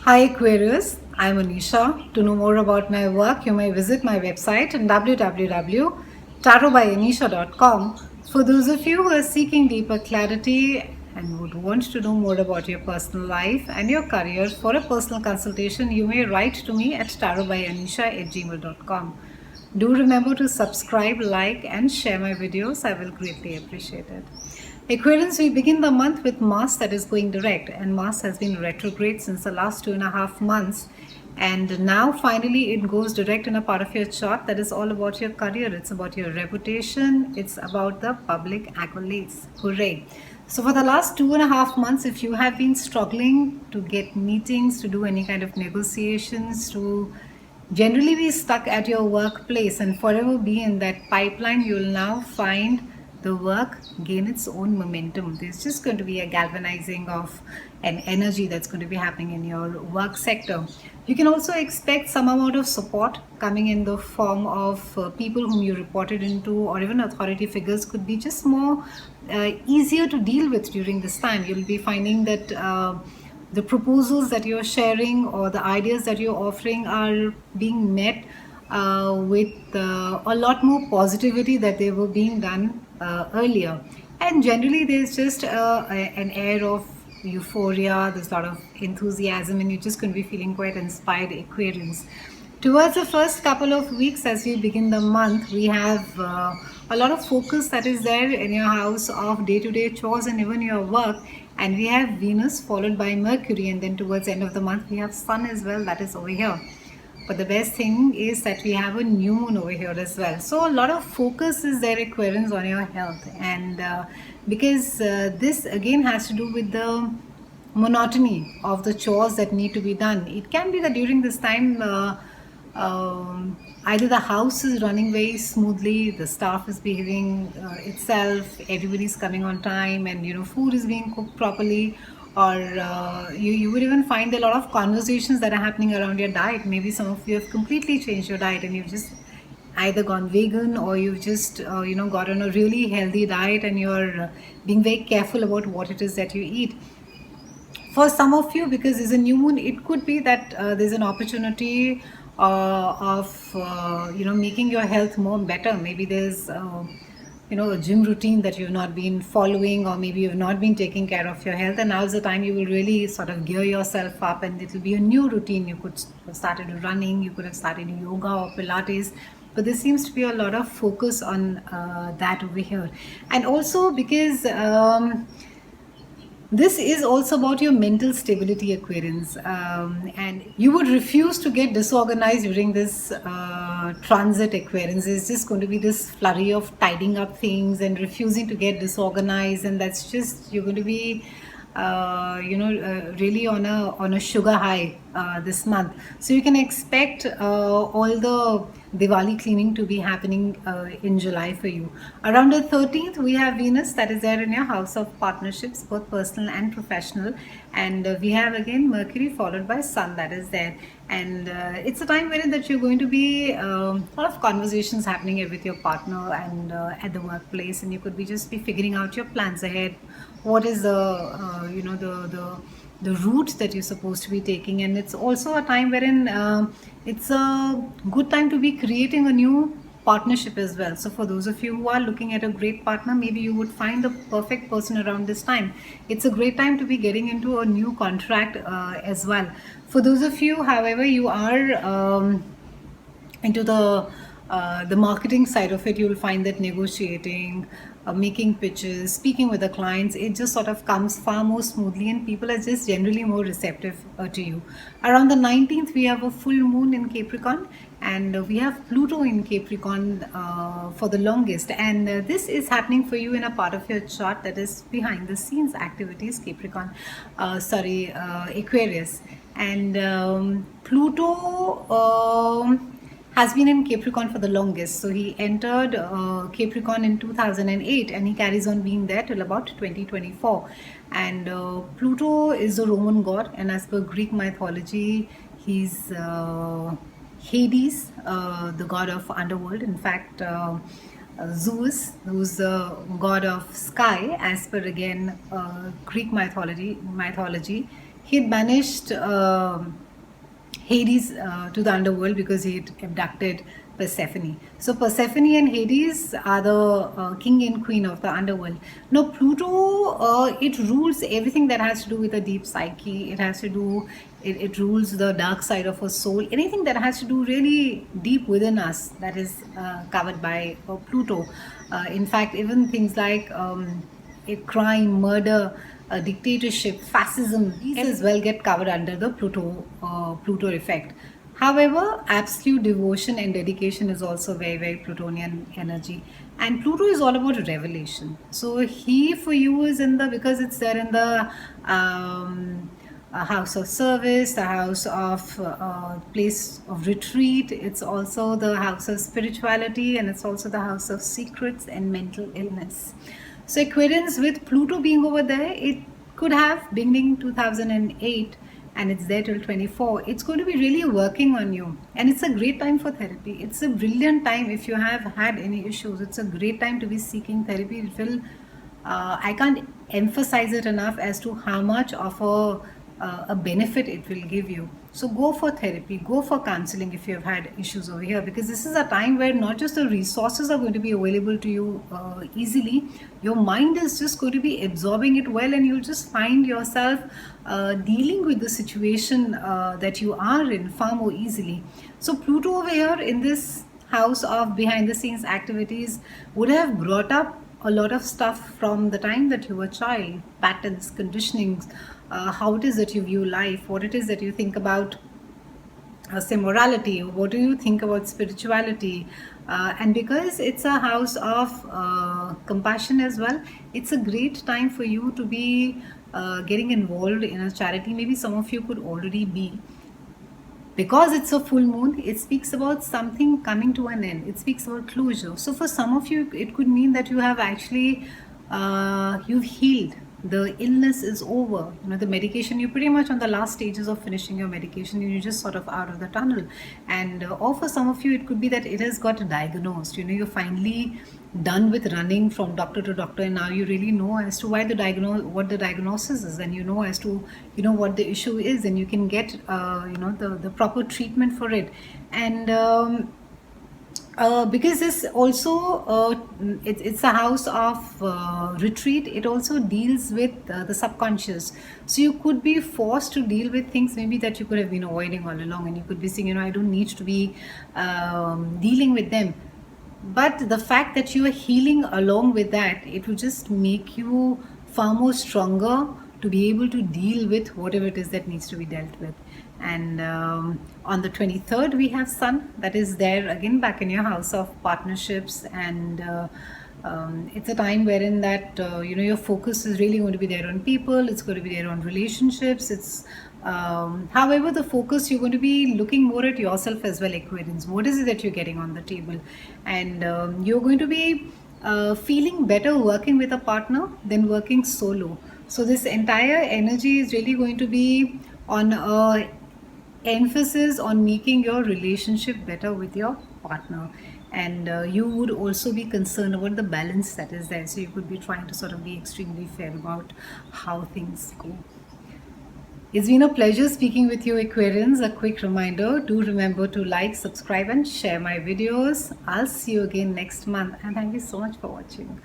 Hi Aquarius, I'm Anisha. To know more about my work, you may visit my website at www.tarotbyanisha.com. For those of you who are seeking deeper clarity and would want to know more about your personal life and your career, for a personal consultation, you may write to me at tarotbyanisha@gmail.com. Do remember to subscribe, like, and share my videos. I will greatly appreciate it. Aquarians, we begin the month with Mars that is going direct, and Mars has been retrograde since the last 2.5 months. And now finally it goes direct in a part of your chart that is all about your career. It's about your reputation, it's about the public accolades. Hooray! So, for the last 2.5 months, if you have been struggling to get meetings, to do any kind of negotiations, to generally be stuck at your workplace and forever be in that pipeline, you'll now find the work gain its own momentum. There's just going to be a galvanizing of an energy that's going to be happening in your work sector. You can also expect some amount of support coming in the form of people whom you reported into, or even authority figures could be just more easier to deal with during this time. You'll be finding that the proposals that you're sharing or the ideas that you're offering are being met with a lot more positivity that they were being done earlier. And generally, there's just an air of euphoria, there's a lot of enthusiasm, and you're just going to be feeling quite inspired, Aquarians. Towards the first couple of weeks, as we begin the month, we have a lot of focus that is there in your house of day-to-day chores and even your work. And we have Venus followed by Mercury, and then towards the end of the month, we have Sun as well, that is over here. But the best thing is that we have a new moon over here as well. So a lot of focus is there, Aquarians, on your health. And because this again has to do with the monotony of the chores that need to be done. It can be that during this time, either the house is running very smoothly, the staff is behaving itself, everybody's coming on time, and food is being cooked properly, or you would even find a lot of conversations that are happening around your diet. Maybe some of you have completely changed your diet and you've just either gone vegan, or you've just got on a really healthy diet, and you're being very careful about what it is that you eat. For some of you, because there's a new moon, it could be that there's an opportunity of making your health more better. Maybe there's a gym routine that you've not been following, or maybe you've not been taking care of your health, and now's the time you will really sort of gear yourself up, and it will be a new routine. You could have started running, you could have started yoga or Pilates, but there seems to be a lot of focus on that over here. And also because this is also about your mental stability, Aquarians, and you would refuse to get disorganized during this transit, Aquarians. There's just going to be this flurry of tidying up things and refusing to get disorganized, and that's just, you're going to be really on a sugar high this month. So you can expect all the Diwali cleaning to be happening in July for you. Around the 13th, we have Venus that is there in your house of partnerships, both personal and professional. And we have again Mercury followed by Sun that is there. And it's a time wherein that you're going to be a lot of conversations happening with your partner and at the workplace, and you could be just be figuring out your plans ahead. What is the route that you're supposed to be taking, and it's also a time wherein it's a good time to be creating a new partnership as well. So for those of you who are looking at a great partner, maybe you would find the perfect person around this time. It's a great time to be getting into a new contract as well. For those of you, however, you are into the marketing side of it, you'll find that negotiating, making pitches, speaking with the clients, it just sort of comes far more smoothly, and people are just generally more receptive to you. Around the 19th, we have a full moon in Capricorn, and we have Pluto in Capricorn for the longest, and this is happening for you in a part of your chart that is behind the scenes activities, Capricorn, Aquarius. And Pluto has been in Capricorn for the longest. So he entered Capricorn in 2008, and he carries on being there till about 2024. And Pluto is a Roman god, and as per Greek mythology, he's Hades, the god of underworld. In fact, Zeus, who's the god of sky, as per again Greek mythology, he had banished Hades to the underworld because he had abducted Persephone. So Persephone and Hades are the king and queen of the underworld. Now Pluto, it rules everything that has to do with the deep psyche. It has to do, it rules the dark side of our soul. Anything that has to do really deep within us, that is covered by Pluto. In fact, even things like crime, murder, dictatorship, fascism, these as well get covered under the Pluto effect. However, absolute devotion and dedication is also very, very Plutonian energy. And Pluto is all about revelation. So he for you is in the, because it's there in the a house of service, the house of place of retreat. It's also the house of spirituality, and it's also the house of secrets and mental illness. So Aquarians, with Pluto being over there, it could have beginning 2008 and it's there till 24. It's going to be really working on you, and it's a great time for therapy. It's a brilliant time if you have had any issues. It's a great time to be seeking therapy. It will I can't emphasize it enough as to how much of a benefit it will give you. So go for therapy, go for counseling if you have had issues over here, because this is a time where not just the resources are going to be available to you easily, your mind is just going to be absorbing it well, and you'll just find yourself dealing with the situation that you are in far more easily. So Pluto over here in this house of behind the scenes activities would have brought up a lot of stuff from the time that you were a child, patterns, conditionings, how it is that you view life, what it is that you think about, say, morality, what do you think about spirituality. And because it's a house of compassion as well, it's a great time for you to be getting involved in a charity. Maybe some of you could already be. Because it's a full moon, it speaks about something coming to an end. It speaks about closure. So for some of you, it could mean that you have actually, you've healed. The illness is over. You know, the medication, you're pretty much on the last stages of finishing your medication, and you're just sort of out of the tunnel. And or for some of you, it could be that it has got diagnosed. You know, you're finally done with running from doctor to doctor, and now you really know as to why what the diagnosis is, and you know as to what the issue is, and you can get the proper treatment for it. And because this also it's a house of retreat, it also deals with the subconscious. So you could be forced to deal with things maybe that you could have been avoiding all along, and you could be saying, I don't need to be dealing with them. But the fact that you are healing along with that, it will just make you far more stronger to be able to deal with whatever it is that needs to be dealt with. And on the 23rd, we have Sun, that is there again back in your house of partnerships, and it's a time wherein that your focus is really going to be there on people. It's going to be there on relationships. It's however, the focus, you're going to be looking more at yourself as well, Aquarians. What is it that you're getting on the table? And you're going to be feeling better working with a partner than working solo. So this entire energy is really going to be on emphasis on making your relationship better with your partner. And you would also be concerned about the balance that is there. So you could be trying to sort of be extremely fair about how things go. It's been a pleasure speaking with you, Aquarians. A quick reminder, do remember to like, subscribe and share my videos. I'll see you again next month, and thank you so much for watching.